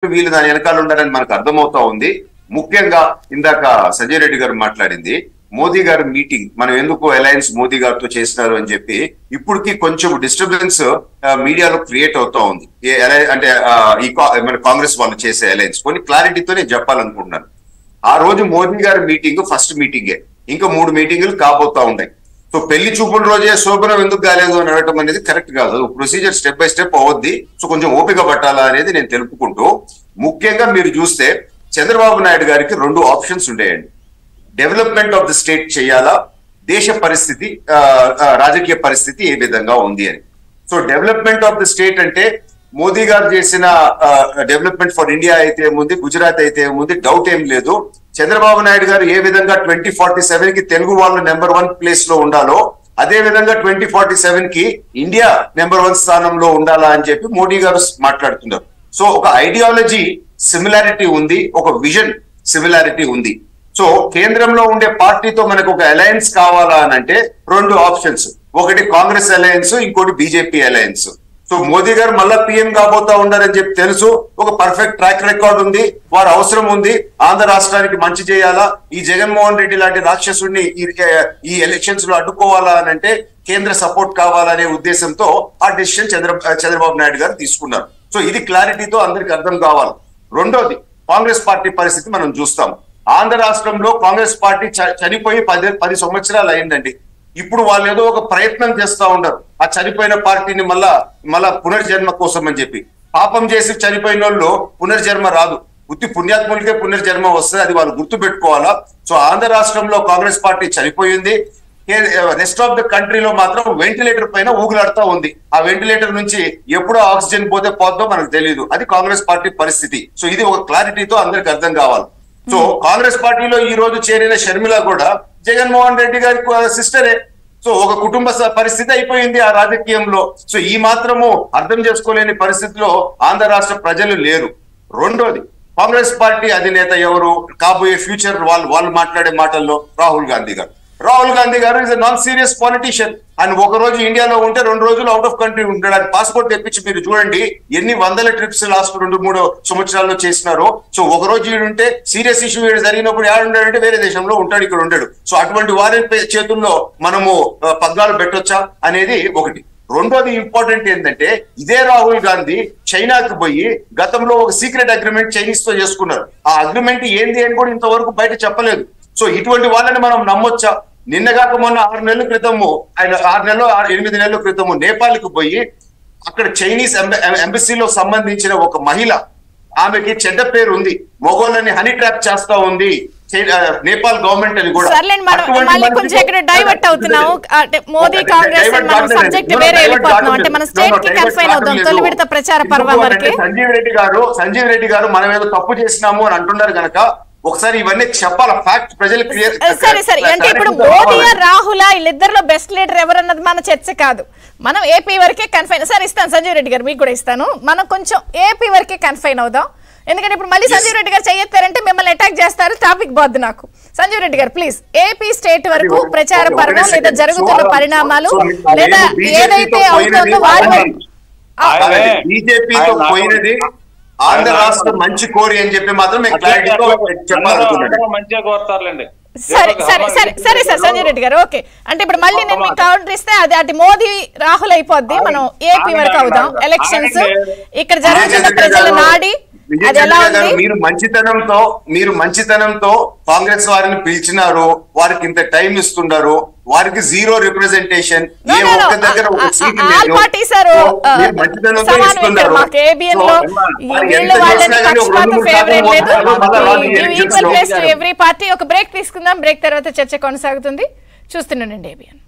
వీళ్ళు దాని వెనకాల ఉండాలని మనకు అర్థమవుతా ఉంది. ముఖ్యంగా ఇందాక సంజయ్ రెడ్డి గారు మాట్లాడింది మోదీ గారి మీటింగ్ మనం ఎందుకు అలయన్స్ మోదీ గారితో చేసినారు అని చెప్పి ఇప్పటికి కొంచెం డిస్టర్బెన్స్ మీడియాలో క్రియేట్ అవుతా ఉంది. అంటే మన కాంగ్రెస్ వాళ్ళు చేసే అలయన్స్ కొన్ని క్లారిటీతో నేను చెప్పాలనుకుంటున్నాను. ఆ రోజు మోదీ గారి మీటింగ్ ఫస్ట్ మీటింగే, ఇంకా 3 మీటింగులు కాబోతా ఉన్నాయి. సో పెళ్లి చూపుల రోజే శోభనం ఎందుకు కాలేదు అని అడగటం అనేది కరెక్ట్ కాదు. ప్రొసీజర్ స్టెప్ బై స్టెప్ అవద్ది. సో కొంచెం ఓపిక పట్టాలా అనేది నేను తెలుపుకుంటూ, ముఖ్యంగా మీరు చూస్తే చంద్రబాబు నాయుడు గారికి 2 ఆప్షన్స్ ఉండేయండి. డెవలప్మెంట్ ఆఫ్ ది స్టేట్ చేయాలా, దేశ పరిస్థితి రాజకీయ పరిస్థితి ఏ విధంగా ఉంది అని. So development of the state అంటే మోదీ గారు చేసిన డెవలప్మెంట్ ఫర్ ఇండియా అయితే ఏముంది, గుజరాత్ అయితే ఏముంది, డౌట్ ఏం లేదు. చంద్రబాబు నాయుడు గారు ఏ విధంగా 2047 కి తెలుగు వాళ్ళు నెంబర్ 1 ప్లేస్ లో ఉండాలో అదే విధంగా 2047 కి ఇండియా నెంబర్ 1 స్థానంలో ఉండాలా అని చెప్పి మోడీ గారు మాట్లాడుతున్నారు. సో ఒక ఐడియాలజీ సిమిలారిటీ ఉంది, ఒక విజన్ సిమిలారిటీ ఉంది. సో కేంద్రంలో ఉండే పార్టీతో మనకు ఒక అలయన్స్ కావాలా అని అంటే 2 ఆప్షన్స్, ఒకటి కాంగ్రెస్ అలయన్స్, ఇంకోటి బీజేపీ అలయన్స్. సో మోదీ గారు మళ్ళా పిఎం కాబోతా ఉన్నారని చెప్పి తెలుసు, ఒక పర్ఫెక్ట్ ట్రాక్ రికార్డ్ ఉంది, వారు అవసరం ఉంది, ఆంధ్ర రాష్ట్రానికి మంచి చేయాలా, ఈ జగన్మోహన్ రెడ్డి లాంటి రాక్షసుడిని ఈ ఎలక్షన్స్ లో అడ్డుకోవాలా అని అంటే కేంద్ర సపోర్ట్ కావాలనే ఉద్దేశంతో ఆ డెసిషన్ చంద్రబాబు నాయుడు గారు తీసుకున్నారు. సో ఇది క్లారిటీతో అందరికి అర్థం కావాలి. రెండోది కాంగ్రెస్ పార్టీ పరిస్థితి మనం చూస్తాం. ఆంధ్ర రాష్ట్రంలో కాంగ్రెస్ పార్టీ చనిపోయి 10 సంవత్సరాలు అయిందండి. ఇప్పుడు వాళ్ళు ఏదో ఒక ప్రయత్నం చేస్తా ఉంటారు ఆ చనిపోయిన పార్టీని మళ్ళా పునర్జన్మ కోసం అని చెప్పి. పాపం చేసి చనిపోయిన వాళ్ళు పునర్జన్మ రాదు, ఉత్తి పుణ్యాత్ములకే పునర్జన్మ వస్తుంది, అది వాళ్ళు గుర్తు పెట్టుకోవాలా. సో ఆంధ్ర రాష్ట్రంలో కాంగ్రెస్ పార్టీ చనిపోయింది. రెస్ట్ ఆఫ్ ద కంట్రీలో మాత్రం వెంటిలేటర్ పైన ఊగులాడుతూ ఉంది. ఆ వెంటిలేటర్ నుంచి ఎప్పుడో ఆక్సిజన్ పోద్దో మనకు తెలియదు. అది కాంగ్రెస్ పార్టీ పరిస్థితి. సో ఇది ఒక క్లారిటీతో అందరికి అర్థం కావాలి. సో కాంగ్రెస్ పార్టీలో ఈ రోజు చేరిన షర్మిల కూడా జగన్మోహన్ రెడ్డి గారి సిస్టరే. సో ఒక కుటుంబ పరిస్థితి అయిపోయింది ఆ రాజకీయంలో. సో ఈ మాత్రము అర్థం చేసుకోలేని పరిస్థితిలో ఆంధ్ర రాష్ట్ర ప్రజలు లేరు. రెండోది కాంగ్రెస్ పార్టీ అధినేత ఎవరు కాబోయే ఫ్యూచర్ వాళ్ళు మాట్లాడే మాటల్లో రాహుల్ గాంధీ గారు ఇస్ నాన్ సీరియస్ పాలిటీషియన్. ఆయన ఒక రోజు ఇండియాలో ఉంటే 2 రోజులు అవుట్ ఆఫ్ కంట్రీ ఉంటాడు. ఆయన పాస్పోర్ట్ తెప్పించి మీరు చూడండి ఎన్ని వందల ట్రిప్స్ లాస్ట్ 2-3 సంవత్సరాల్లో చేసినారో. సో ఒక రోజు ఈడుంటే సీరియస్ ఇష్యూ జరిగినప్పుడు ఏడుంటాడంటే వేరే దేశంలో ఉంటాడు, ఇక్కడ ఉండడు. సో అటువంటి వారి చేతుల్లో మనము పగ్గాలు పెట్టొచ్చా అనేది ఒకటి. రెండోది ఇంపార్టెంట్ ఏంటంటే ఇదే రాహుల్ గాంధీ చైనాకి పోయి గతంలో ఒక సీక్రెట్ అగ్రిమెంట్ చైనీస్ తో చేసుకున్నారు. ఆ అగ్రిమెంట్ ఏంది అని కూడా ఇంతవరకు బయట చెప్పలేదు. సో ఇటువంటి వాళ్ళని మనం నమ్మొచ్చా? నిన్నగాక మొన్న 6 నెలల క్రితము ఆయన 8 నెలల క్రితము నేపాల్కి పోయి అక్కడ చైనీస్ ఎంబసీలో సంబంధించిన ఒక మహిళ, ఆమెకి చెడ్డ పేరు ఉంది, మొగోళ్ళని హనీ ట్రాప్ చేస్తా ఉంది నేపాల్ గవర్నమెంట్ అని కూడా. డైవర్ట్ అవుతున్నాము మోదీ కాంగ్రెస్ సబ్జెక్ట్ వేరే వెళ్ళిపోతున్నాం అంటే మన స్టేట్ కి కన్ఫైన్ అవుతాం తొలి విడత ప్రచార పర్వం వరకు. సంజీవ్ రెడ్డి గారు మనం ఏదో తప్పు చేసినాము అని అంటున్నారు కనుక ఒకసారి ఇవన్నీ చెప్పాలి, ఫ్యాక్ట్ ప్రజలు క్లియర్. సరే అంటే ఇప్పుడు మోదీ రాహుల్ వీళ్ళిద్దరిలో బెస్ట్ లీడర్ ఎవరన్నది మన చర్చ కాదు, మనం ఏపీ వరకే కన్ఫైన్. సార్ ఇస్తాను సంజీవ్ రెడ్డి గారు, మీకు కూడా ఇస్తాను. మనం కొంచెం ఏపీ వరకే కన్ఫైన్ అవుదాం, ఎందుకంటే ఇప్పుడు మళ్ళీ సంజీవ్ రెడ్డి గారు చెయ్యొత్తారంటే మిమ్మల్ని అటాక్ చేస్తారు, టాపిక్ బాద్దు నాకు. సంజీవ్ రెడ్డి గారు ప్లీజ్ ఏపీ స్టేట్ వరకు ప్రచార పర్వం లేదా జరుగుతున్న పరిణామాలు లేదా ఏదైతే అవుతుందో బీజేపీతో పోయినది ఆంధ్ర రాష్ట్రం మంచి కోరి అని చెప్పి మాత్రం సరే సార్ సంజయ్ రెడ్డి గారు ఓకే. అంటే ఇప్పుడు మళ్ళీ నేను మీకు కౌంటర్ ఇస్తే అది మోదీ రాహుల్ అయిపోద్ది, మనం ఏపీ వరకు అవుదాం. ఎలక్షన్స్ ఇక్కడ జరుగుతున్న ప్రజల నాడి మీరు మంచితనంతో కాంగ్రెస్ వారిని పిలిచినారు, వారికి ఇంత టైం ఇస్తున్నారు, వారికి 0 రిప్రజెంటేషన్, ఏ ఒక్క దగ్గర ఒక సీట్ లేదు. Every party. ఒక బ్రేక్ తీసుకుందాం, బ్రేక్ తర్వాత చర్చ కొనసాగుతుంది. చూస్తున్నానండి ఏబిఎన్.